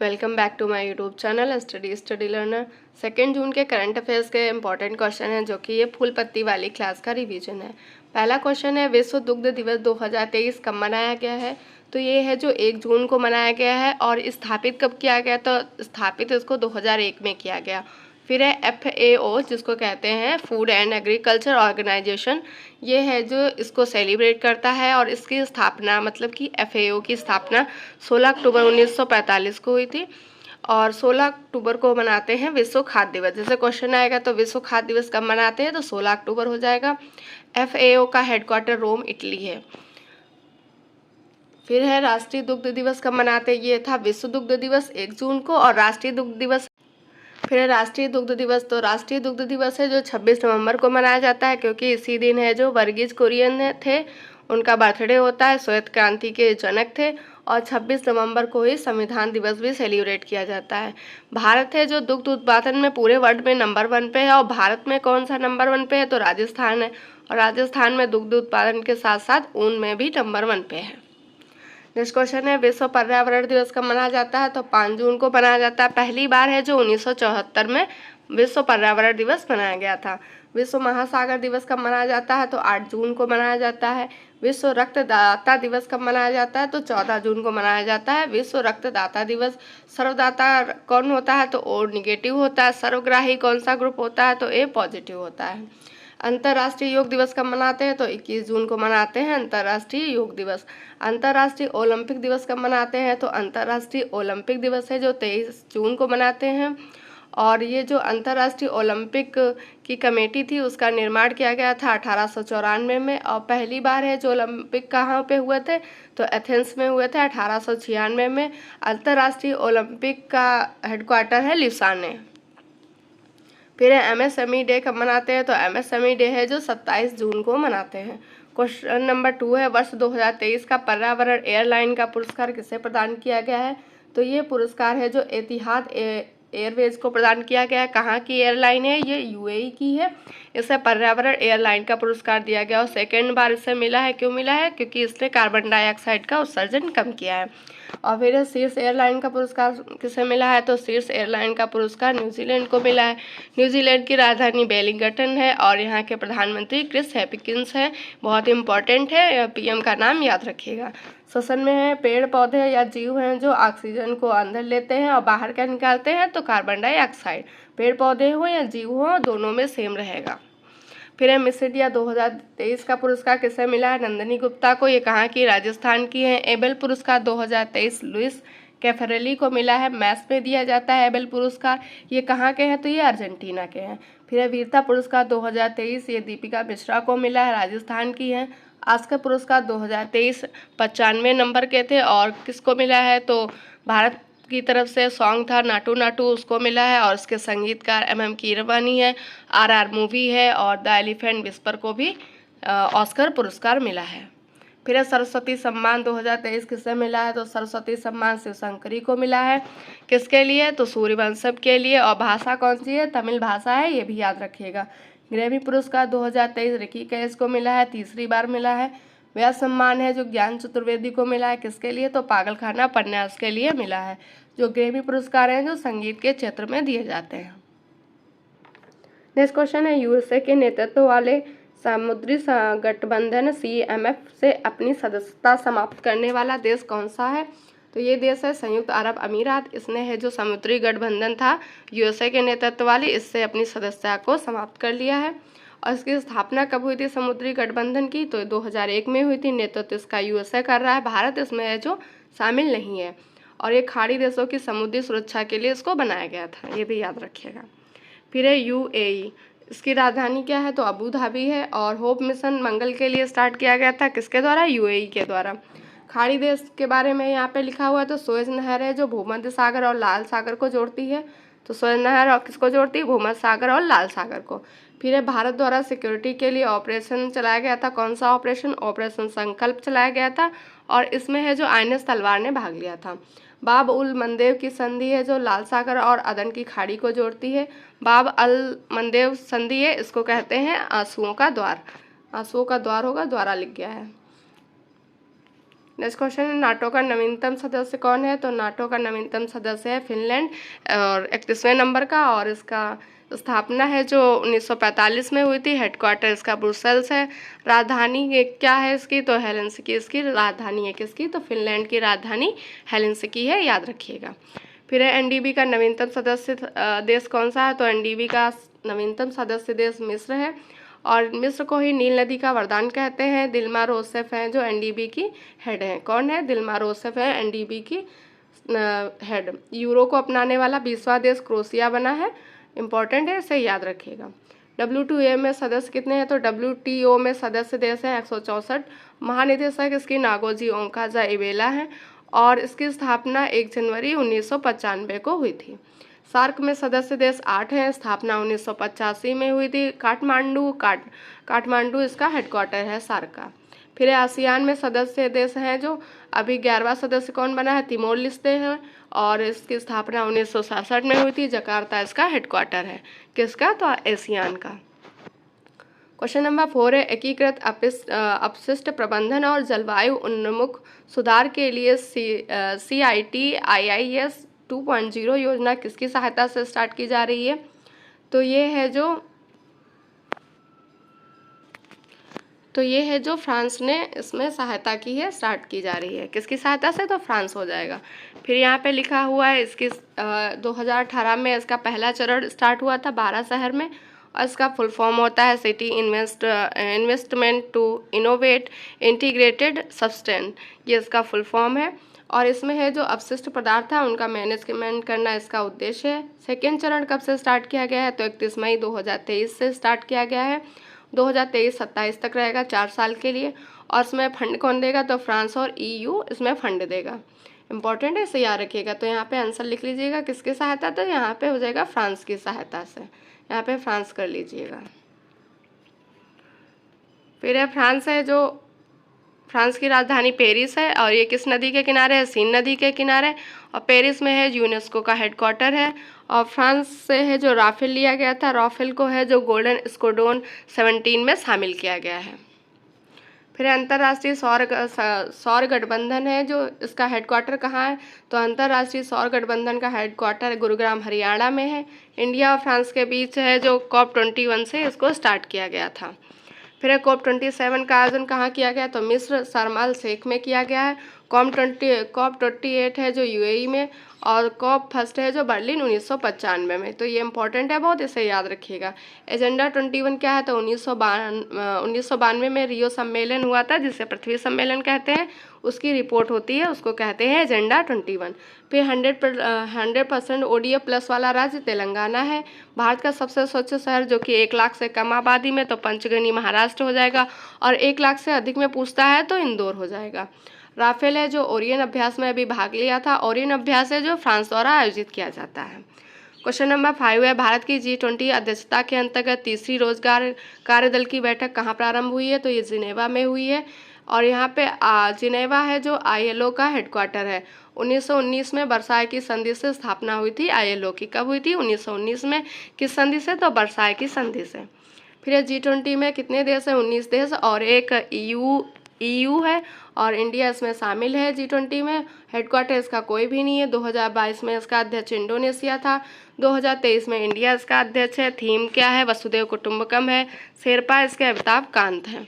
Welcome back to my YouTube channel study learner. 2 June के current affairs के important question हैं जो कि ये फूल पत्ती वाली क्लास का रिवीजन है। पहला क्वेश्चन है, विश्व दुग्ध दिवस 2023 कब मनाया गया है? तो ये है जो 1 जून को मनाया गया है। और स्थापित कब किया गया? तो स्थापित इसको 2001 में किया गया। फिर है FAO, जिसको कहते हैं फूड एंड एग्रीकल्चर ऑर्गेनाइजेशन, ये है जो इसको सेलिब्रेट करता है। और इसकी स्थापना मतलब कि FAO की स्थापना 16 अक्टूबर 1945 को हुई थी। और 16 अक्टूबर को मनाते हैं विश्व खाद्य दिवस। जैसे क्वेश्चन आएगा तो विश्व खाद्य दिवस कब मनाते हैं, तो 16 अक्टूबर हो जाएगा। FAO का हेडक्वार्टर रोम, इटली है। फिर है राष्ट्रीय दुग्ध दिवस कब मनाते हैं? ये था विश्व दुग्ध दिवस 1 जून को। और राष्ट्रीय दुग्ध दिवस, फिर है राष्ट्रीय दुग्ध दिवस, तो राष्ट्रीय दुग्ध दिवस है जो 26 नवंबर को मनाया जाता है, क्योंकि इसी दिन है जो वर्गीज कुरियन थे, उनका बर्थडे होता है। श्वेत क्रांति के जनक थे। और 26 नवंबर को ही संविधान दिवस भी सेलिब्रेट किया जाता है। भारत है जो दुग्ध उत्पादन में पूरे वर्ल्ड में नंबर 1 पे है। और भारत में कौन सा नंबर 1 पे है? तो राजस्थान है। और राजस्थान में दुग्ध उत्पादन के साथ साथ ऊन में भी नंबर 1 पे है। नेक्स्ट क्वेश्चन है, विश्व पर्यावरण दिवस कब मनाया जाता है? तो 5 जून को मनाया जाता है। पहली बार है जो 1974 में विश्व पर्यावरण दिवस मनाया गया था। विश्व महासागर दिवस कब मनाया जाता है? तो 8 जून को मनाया जाता है। विश्व रक्तदाता दिवस कब मनाया जाता है? तो 14 जून को मनाया जाता है। विश्व रक्तदाता दिवस, सर्वदाता कौन होता है? तो O निगेटिव होता है। सर्वग्राही कौन सा ग्रुप होता है? तो A पॉजिटिव होता है। अंतर्राष्ट्रीय योग दिवस कब मनाते हैं? तो 21 जून को मनाते हैं अंतर्राष्ट्रीय योग दिवस। अंतर्राष्ट्रीय ओलंपिक दिवस कब मनाते हैं? तो अंतर्राष्ट्रीय ओलंपिक दिवस है जो 23 जून को मनाते हैं। और ये जो अंतर्राष्ट्रीय ओलंपिक की कमेटी थी उसका निर्माण किया गया था 1894 में। और पहली बार है जो ओलंपिक कहाँ पे हुए थे? तो एथेंस में हुए थे 1896 में। अंतर्राष्ट्रीय ओलंपिक का हेडक्वार्टर है लिसाने। फिर है MSME डे कब मनाते हैं? तो MSME डे है जो 27 जून को मनाते हैं। क्वेश्चन नंबर 2 है, वर्ष 2023 का पर्यावरण एयरलाइन का पुरस्कार किसे प्रदान किया गया है? तो ये पुरस्कार है जो एतिहाद एयरवेज को प्रदान किया गया है। कहाँ की एयरलाइन है? ये UAE की है। इसे पर्यावरण एयरलाइन का पुरस्कार दिया गया और 2nd बार इसे मिला है। क्यों मिला है? क्योंकि इसने कार्बन डाइऑक्साइड का उत्सर्जन कम किया है। और फिर शीर्ष एयरलाइन का पुरस्कार किसे मिला है? तो शीर्ष एयरलाइन का पुरस्कार न्यूजीलैंड को मिला है। न्यूजीलैंड की राजधानी वेलिंगटन है और यहाँ के प्रधानमंत्री क्रिस हैपिकिंस हैं। बहुत इंपॉर्टेंट है, PM का नाम याद रखिएगा। श्वसन में है, पेड़ पौधे या जीव हैं जो ऑक्सीजन को अंदर लेते हैं और बाहर क्या निकालते हैं? तो कार्बन डाइऑक्साइड। पेड़ पौधे हो या जीव हो, दोनों में सेम रहेगा। फिर है मिस इंडिया 2023 का पुरस्कार किसे मिला है? नंदिनी गुप्ता को। ये कहाँ की? राजस्थान की है। एबेल पुरस्कार 2023 लुइस कैफरेली को मिला है। मैथ्स में दिया जाता है एबेल पुरस्कार। ये कहाँ के हैं? तो ये अर्जेंटीना के हैं। फिर है वीरता पुरस्कार 2023, ये दीपिका मिश्रा को मिला है, राजस्थान की है। ऑस्कर पुरस्कार 2023 95 नंबर के थे और किसको मिला है? तो भारत की तरफ से सॉन्ग था नाटू नाटू, उसको मिला है। और उसके संगीतकार MM कीरवानी है। RR मूवी है। और द एलिफेंट विस्पर को भी ऑस्कर पुरस्कार मिला है। फिर सरस्वती सम्मान 2023 किसे मिला है? तो सरस्वती सम्मान शिवशंकरी को मिला है। किसके लिए? तो सूर्यवंशम के लिए। और भाषा कौन सी है? तमिल भाषा है, ये भी याद रखिएगा। ग्रैमी पुरस्कार 2023 रिकी कैश को मिला है, 3री बार मिला है। व्यास सम्मान है जो ज्ञान चतुर्वेदी को मिला है। किसके लिए? तो पागलखाना उपन्यास के लिए मिला है। जो ग्रैमी पुरस्कार हैं जो संगीत के क्षेत्र में दिए जाते हैं। नेक्स्ट क्वेश्चन है, USA के नेतृत्व वाले समुद्री गठबंधन CMF से अपनी सदस्यता समाप्त करने वाला देश कौन सा है? तो ये देश है संयुक्त अरब अमीरात। इसने है जो समुद्री गठबंधन था USA के नेतृत्व वाली, इससे अपनी सदस्यता को समाप्त कर लिया है। और इसकी स्थापना कब हुई थी समुद्री गठबंधन की? तो 2001 में हुई थी। नेतृत्व इसका USA कर रहा है, भारत इसमें है जो शामिल नहीं है। और ये खाड़ी देशों की समुद्री सुरक्षा के लिए इसको बनाया गया था, ये भी याद रखिएगा। फिर है UAE, इसकी राजधानी क्या है? तो अबू धाबी है। और होप मिशन मंगल के लिए स्टार्ट किया गया था, किसके द्वारा? UAE के द्वारा। खाड़ी देश के बारे में यहाँ पे लिखा हुआ है, तो सुएज नहर है जो भूमध्य सागर और लाल सागर को जोड़ती है। तो सुएज नहर और किसको जोड़ती है? भूमध्य सागर और लाल सागर को। फिर है भारत द्वारा सिक्योरिटी के लिए ऑपरेशन चलाया गया था, कौन सा ऑपरेशन? ऑपरेशन संकल्प चलाया गया था। और इसमें है जो INS तलवार ने भाग लिया था। बाब उल मंदेव की संधि है जो लाल सागर और अदन की खाड़ी को जोड़ती है। बाब अल मंदेव संधि है, इसको कहते हैं आंसुओं का द्वार। आंसुओं का द्वार होगा, द्वारा लिख गया है। नेक्स्ट क्वेश्चन है, नाटो का नवीनतम सदस्य कौन है? तो नाटो का नवीनतम सदस्य है फिनलैंड और 31वें नंबर का, और इसका स्थापना है जो 1945 में हुई थी। हेडक्वार्टर इसका ब्रुसेल्स है। राजधानी क्या है इसकी? तो हेलसिंकी इसकी राजधानी है। किसकी? तो फिनलैंड की राजधानी हेलसिंकी है, याद रखिएगा। फिर है एनडीबी का नवीनतम सदस्य देश कौन सा है? तो एनडीबी का नवीनतम सदस्य देश मिस्र है, और मिस्र को ही नील नदी का वरदान कहते हैं। दिल्मा रोसेफ हैं जो एनडीबी की हेड हैं। कौन है? दिल्मा रोसेफ है एनडीबी की हेड। यूरो को अपनाने वाला 20वां देश क्रोएशिया बना है। इंपॉर्टेंट है, इसे याद रखिएगा। WTO में सदस्य कितने हैं? तो WTO में सदस्य देश हैं 164। महानिदेशक इसकी नागोजी ओंकाजा-इवेला है, और इसकी स्थापना 1 जनवरी 1995 को हुई थी। सार्क में सदस्य देश 8 हैं। स्थापना 1985 में हुई थी। काठमांडू इसका हेडक्वार्टर है सार्क का। फिर आसियान में सदस्य देश हैं जो अभी 11वां सदस्य कौन बना है? तिमोर लेस्ते हैं, और इसकी स्थापना 1967 में हुई थी। जकार्ता इसका हेडक्वार्टर है। किसका? तो आसियान का। क्वेश्चन नंबर 4 है, एकीकृत अपशिष्ट प्रबंधन और जलवायु उन्मुख सुधार के लिए CITIIS 2.0 योजना किसकी सहायता से स्टार्ट की जा रही है? तो ये है जो फ्रांस ने इसमें सहायता की है, स्टार्ट की जा रही है। किसकी सहायता से? तो फ्रांस हो जाएगा। फिर यहाँ पे लिखा हुआ है इसकी 2018 में इसका पहला चरण स्टार्ट हुआ था 12 शहर में, और इसका फुल फॉर्म होता है city investment to innovate integrated sustain. ये इसका फुल फॉर्म है, और इसमें है जो अपशिष्ट पदार्थ है उनका मैनेजमेंट करना इसका उद्देश्य है। सेकेंड चरण कब से स्टार्ट किया गया है? तो 31 मई 2023 से स्टार्ट किया गया है। 2023-27 तक रहेगा, 4 साल के लिए। और इसमें फंड कौन देगा? तो फ्रांस और EU इसमें फंड देगा। इंपॉर्टेंट है, इसे याद रखिएगा। तो यहाँ पे आंसर लिख लीजिएगा किसकी सहायता? तो यहाँ पे हो जाएगा फ्रांस की सहायता से। यहाँ पे फ्रांस कर लीजिएगा। फिर है फ्रांस है जो फ्रांस की राजधानी पेरिस है, और ये किस नदी के किनारे है? सीन नदी के किनारे। और पेरिस में है यूनेस्को का हेडक्वार्टर है। और फ्रांस से है जो राफेल लिया गया था, राफेल को है जो गोल्डन स्क्वाड्रन 17 में शामिल किया गया है। फिर अंतर्राष्ट्रीय सौर गठबंधन है जो इसका हेडक्वार्टर कहाँ है? तो अंतर्राष्ट्रीय सौर गठबंधन का हेडक्वार्टर गुरुग्राम हरियाणा में है। इंडिया और फ्रांस के बीच है जो COP21 से इसको स्टार्ट किया गया था। फिर COP27 का आयोजन कहाँ किया गया? तो मिस्र शर्म अल शेख में किया गया है। COP28 है जो UAE में, और COP फर्स्ट है जो बर्लिन 1995 में। तो ये इंपॉर्टेंट है बहुत, इसे याद रखिएगा। एजेंडा 21 क्या है? तो 1992 में रियो सम्मेलन हुआ था, जिसे पृथ्वी सम्मेलन कहते हैं। उसकी रिपोर्ट होती है, उसको कहते हैं एजेंडा 21। फिर 100% ODF प्लस वाला राज्य तेलंगाना है। भारत का सबसे स्वच्छ शहर जो कि 1 लाख से कम आबादी में, तो पंचगनी महाराष्ट्र हो जाएगा, और 1 लाख से अधिक में पूछता है तो इंदौर हो जाएगा। राफेल है जो ओरियन अभ्यास में अभी भाग लिया था। ओरियन अभ्यास है जो फ्रांस द्वारा आयोजित किया जाता है। क्वेश्चन नंबर 5 है, भारत की G20 अध्यक्षता के अंतर्गत तीसरी रोजगार कार्यदल की बैठक कहाँ प्रारंभ हुई है? तो ये जिनेवा में हुई है, और यहाँ पे जिनेवा है जो ILO का हेडक्वार्टर है। 1919 में वर्साय की संधि से स्थापना हुई थी ILO की। कब हुई थी? 1919 में। किस संधि से? तो वर्साय की संधि से। फिर G20 में कितने देश हैं? 19 देश, और एक EU है, और इंडिया इसमें शामिल है। G20 में हेडक्वार्टर इसका कोई भी नहीं है। 2022 में इसका अध्यक्ष इंडोनेशिया था। 2023 में इंडिया इसका अध्यक्ष है। थीम क्या है? वसुदेव कुटुंबकम है। शेरपा इसके अमिताभ कांत हैं।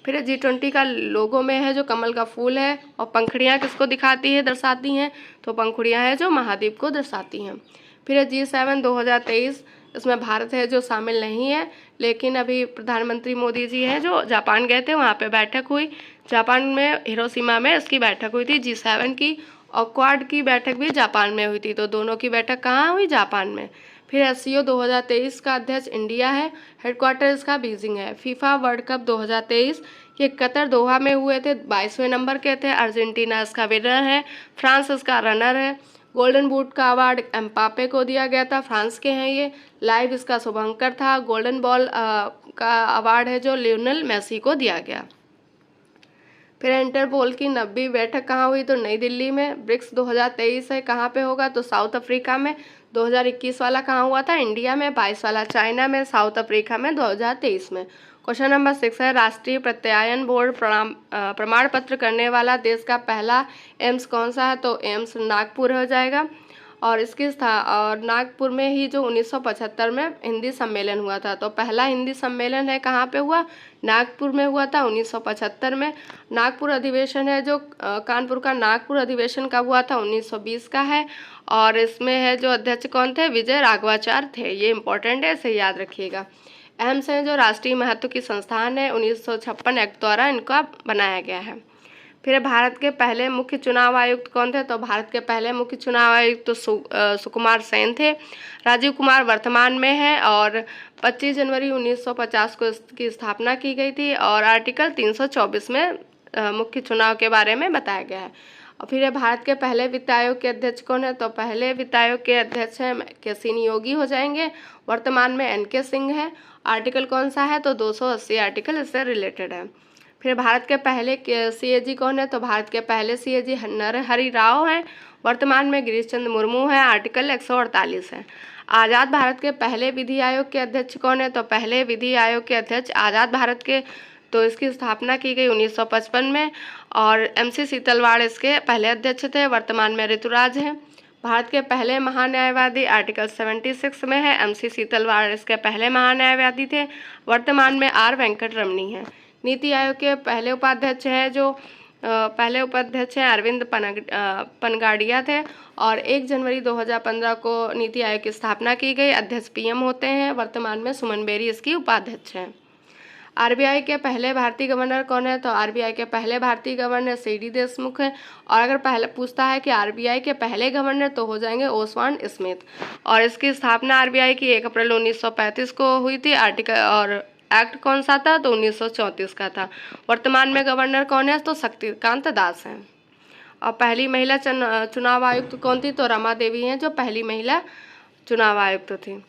फिर G20 का लोगो में है जो कमल का फूल है, और पंखुड़ियाँ किसको दिखाती है, दर्शाती हैं? तो पंखुड़ियाँ हैं जो महाद्वीप को दर्शाती हैं। फिर G7 2023, इसमें भारत है जो शामिल नहीं है, लेकिन अभी प्रधानमंत्री मोदी जी हैं जो जापान गए थे, वहाँ पे बैठक हुई। जापान में हिरोशिमा में इसकी बैठक हुई थी G7 की, और क्वाड की बैठक भी जापान में हुई थी। तो दोनों की बैठक कहाँ हुई? जापान में। फिर SCO 2023 का अध्यक्ष इंडिया है। हेडक्वार्टर इसका बीजिंग है। फीफा वर्ल्ड कप 2023 ये कतर दोहा में हुए थे। 22वें नंबर के थे। अर्जेंटीना इसका विनर है, फ्रांस इसका रनर है। गोल्डन बूट का अवार्ड एम्बापे को दिया गया था, फ्रांस के हैं ये। लाइव इसका शुभंकर था। गोल्डन बॉल का अवार्ड है जो लियोनेल मेसी को दिया गया। फिर इंटरपोल की 90वीं बैठक कहाँ हुई? तो नई दिल्ली में। ब्रिक्स 2023 है, कहाँ पे होगा? तो साउथ अफ्रीका में। 2021 वाला कहाँ हुआ था? इंडिया में। 22 वाला चाइना में, साउथ अफ्रीका में 2023 में। क्वेश्चन नंबर 6 है राष्ट्रीय प्रत्यायन बोर्ड प्रमाण पत्र करने वाला देश का पहला एम्स कौन सा है? तो एम्स नागपुर हो जाएगा। और और नागपुर में ही जो 1975 में हिंदी सम्मेलन हुआ था, तो पहला हिंदी सम्मेलन है कहाँ पे हुआ? नागपुर में हुआ था 1975 में। नागपुर अधिवेशन है जो कानपुर का नागपुर अधिवेशन कब हुआ था? 1920 का है। और इसमें है जो अध्यक्ष कौन थे? विजय राघवाचार्य थे। ये इंपॉर्टेंट है, इसे याद रखिएगा। अहम से जो राष्ट्रीय महत्व की संस्थान है 1956 एक्ट द्वारा इनका बनाया गया है। फिर भारत के पहले मुख्य चुनाव आयुक्त कौन थे? तो भारत के पहले मुख्य चुनाव आयुक्त तो सुकुमार सेन थे। राजीव कुमार वर्तमान में है और 25 जनवरी 1950 को इसकी स्थापना की गई थी और आर्टिकल 324 में मुख्य चुनाव के बारे में बताया गया है। और फिर भारत के पहले वित्त आयोग के अध्यक्ष कौन है? तो पहले वित्त आयोग के अध्यक्ष हैं केसिनी योगी हो जाएंगे। वर्तमान में NK सिंह है। आर्टिकल कौन सा है? तो 280 आर्टिकल इससे रिलेटेड है। फिर भारत के पहले CAG कौन है? तो भारत के पहले CAG नरहरि राव हैं। वर्तमान में गिरीश चंद्र मुर्मू हैं। आर्टिकल 148 है। आज़ाद भारत के पहले विधि आयोग के अध्यक्ष कौन है? तो पहले विधि आयोग के अध्यक्ष आज़ाद भारत के, तो इसकी स्थापना की गई 1955 में और MC सीतलवाड़ इसके पहले अध्यक्ष थे। वर्तमान में ऋतुराज हैं। भारत के पहले महान्यायवादी आर्टिकल 76 में है। MC सीतलवाड़ इसके पहले महान्यायवादी थे। वर्तमान में R वेंकट रमनी हैं। नीति आयोग के पहले उपाध्यक्ष हैं जो अरविंद पनगाड़िया थे और 1 जनवरी 2015 को नीति आयोग की स्थापना की गई। अध्यक्ष PM होते हैं। वर्तमान में सुमन बेरी इसकी उपाध्यक्ष हैं। RBI के पहले भारतीय गवर्नर कौन है? तो RBI के पहले भारतीय गवर्नर CD देशमुख हैं। और अगर पहले पूछता है कि RBI के पहले गवर्नर तो हो जाएंगे ओसवान स्मिथ। और इसकी स्थापना RBI की 1 अप्रैल 1935 को हुई थी। आर्टिकल और एक्ट कौन सा था? तो 1934 का था। वर्तमान में गवर्नर कौन है? तो शक्तिकांत दास हैं। और पहली महिला चुनाव आयुक्त कौन थी? तो रमा देवी हैं जो पहली महिला चुनाव आयुक्त थी।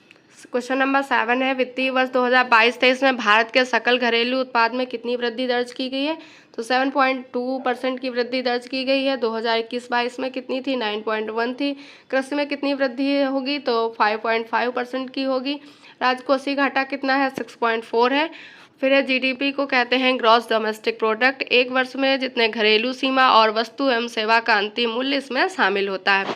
क्वेश्चन नंबर 7 है वित्तीय वर्ष 2022-23 में भारत के सकल घरेलू उत्पाद में कितनी वृद्धि दर्ज की गई है? तो 7.2% की वृद्धि दर्ज की गई है। 2021-22 में कितनी थी? 9.1 थी। कृषि में कितनी वृद्धि होगी? तो 5.5% की होगी। राजकोषीय घाटा कितना है? 6.4 है। फिर है GDP को कहते हैं ग्रॉस डोमेस्टिक प्रोडक्ट। एक वर्ष में जितने घरेलू सीमा और वस्तु एवं सेवा का अंतिम मूल्य इसमें शामिल होता है।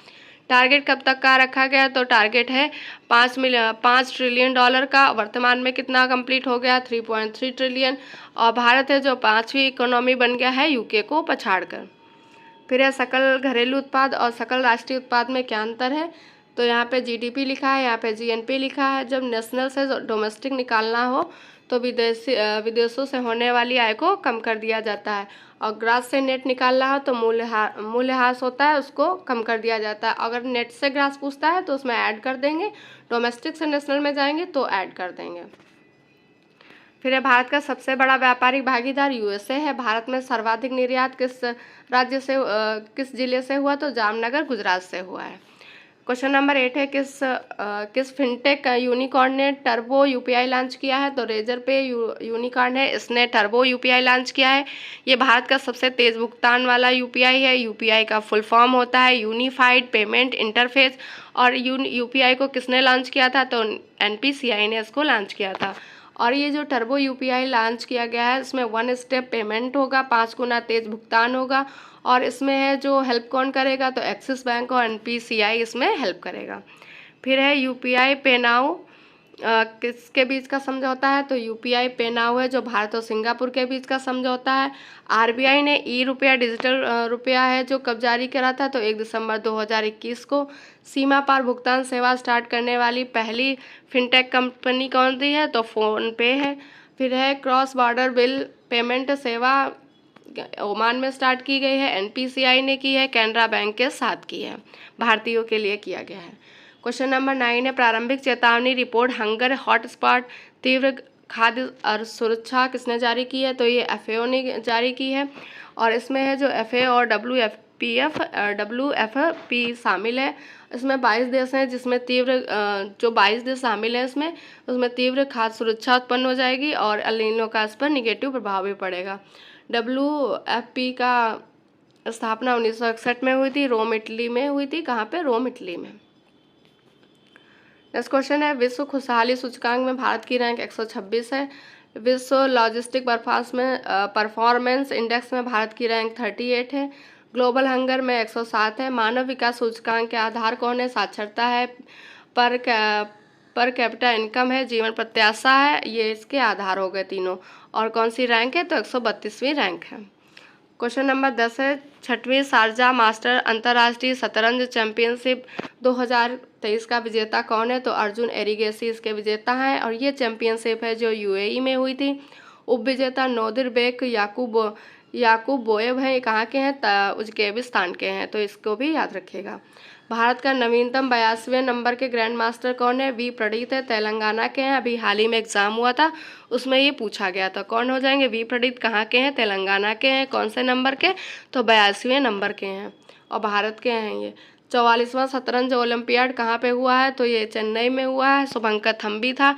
टारगेट कब तक का रखा गया? तो टारगेट है 5 ट्रिलियन डॉलर का। वर्तमान में कितना कंप्लीट हो गया? 3.3 ट्रिलियन। और भारत है जो 5वीं इकोनॉमी बन गया है UK को पछाड़कर। फिर है सकल घरेलू उत्पाद और सकल राष्ट्रीय उत्पाद में क्या अंतर है? तो यहाँ पे GDP लिखा है, यहाँ पे GNP लिखा है। जब नेशनल से डोमेस्टिक निकालना हो तो विदेशों से होने वाली आय को कम कर दिया जाता है और ग्रास से नेट निकालना हो तो मूल्यह्रास होता है, उसको कम कर दिया जाता है। अगर नेट से ग्रास पूछता है तो उसमें ऐड कर देंगे, डोमेस्टिक से नेशनल में जाएंगे तो ऐड कर देंगे। फिर है भारत का सबसे बड़ा व्यापारिक भागीदार USA है। भारत में सर्वाधिक निर्यात किस जिले से हुआ? तो जामनगर गुजरात से हुआ है। क्वेश्चन नंबर 8 है किस फिनटेक यूनिकॉर्न ने टर्बो UPI लॉन्च किया है? तो रेजर पे यूनिकॉर्न है, इसने टर्बो UPI लॉन्च किया है। ये भारत का सबसे तेज भुगतान वाला UPI है। UPI का फुल फॉर्म होता है यूनिफाइड पेमेंट इंटरफेस। और UPI को किसने लॉन्च किया था? तो NPCI ने इसको लॉन्च किया था। और ये जो टर्बो UPI लॉन्च किया गया है इसमें 1 स्टेप पेमेंट होगा, 5 गुना तेज भुगतान होगा। और इसमें है जो हेल्प कौन करेगा? तो एक्सिस बैंक और NPCI इसमें हेल्प करेगा। फिर है UPI पे नाउ किसके बीच का समझौता है? तो UPI पे नाउ है जो भारत और सिंगापुर के बीच का समझौता है। RBI ने रुपया डिजिटल रुपया है जो कब जारी करा था? तो 1 दिसंबर 2021 को। सीमा पार भुगतान सेवा स्टार्ट करने वाली पहली फिनटेक कंपनी कौन सी है? तो फ़ोन पे है। फिर है क्रॉस बॉर्डर बिल पेमेंट सेवा ओमान में स्टार्ट की गई है, NPCI ने की है, कैनरा बैंक के साथ की है, भारतीयों के लिए किया गया है। क्वेश्चन नंबर 9 है प्रारंभिक चेतावनी रिपोर्ट हंगर हॉटस्पॉट तीव्र खाद्य और सुरक्षा किसने जारी की है? तो ये FAO ने जारी की है। और इसमें है जो FAO और WFP शामिल है। इसमें 22 देश हैं जिसमें जो 22 देश शामिल हैं उसमें तीव्र खाद्य सुरक्षा उत्पन्न हो जाएगी और एल नीनो का इस पर निगेटिव प्रभाव भी पड़ेगा। WFP का स्थापना 1961 में हुई थी, रोम इटली में हुई थी। कहाँ पे? रोम इटली में। नेक्स्ट क्वेश्चन है विश्व खुशहाली सूचकांक में भारत की रैंक 126 है। विश्व लॉजिस्टिक परफॉर्मेंस इंडेक्स में भारत की रैंक 38 है। ग्लोबल हंगर में 107 है। मानव विकास सूचकांक के आधार कौन है? साक्षरता है। पर कैपिटा इनकम है। जीवन प्रत्याशा है। ये इसके आधार हो गए तीनों। और कौन सी रैंक है? तो 132वीं रैंक है। क्वेश्चन नंबर 10 है, 6वीं शारजाह मास्टर अंतर्राष्ट्रीय शतरंज चैंपियनशिप 2023 का विजेता कौन है? तो अर्जुन एरिगेसी इसके विजेता हैं। और ये चैंपियनशिप है जो यूएई में हुई थी। उप विजेता नोदिर बेक याकूब बोएव हैं। ये कहाँ के हैं? उज्बेकिस्तान के हैं, तो इसको भी याद रखिएगा। भारत का नवीनतम 82वें नंबर के ग्रैंड मास्टर कौन है? वी प्रणीत है, तेलंगाना के हैं। अभी हाल ही में एग्जाम हुआ था, उसमें ये पूछा गया था। कौन हो जाएंगे? वी प्रणीत कहाँ के हैं? तेलंगाना के हैं। कौन से नंबर के? तो 82वें नंबर के हैं और भारत के हैं ये। 44वां शतरंज ओलंपियाड कहाँ पे हुआ है? तो ये चेन्नई में हुआ है। शुभंकर थम्बी था।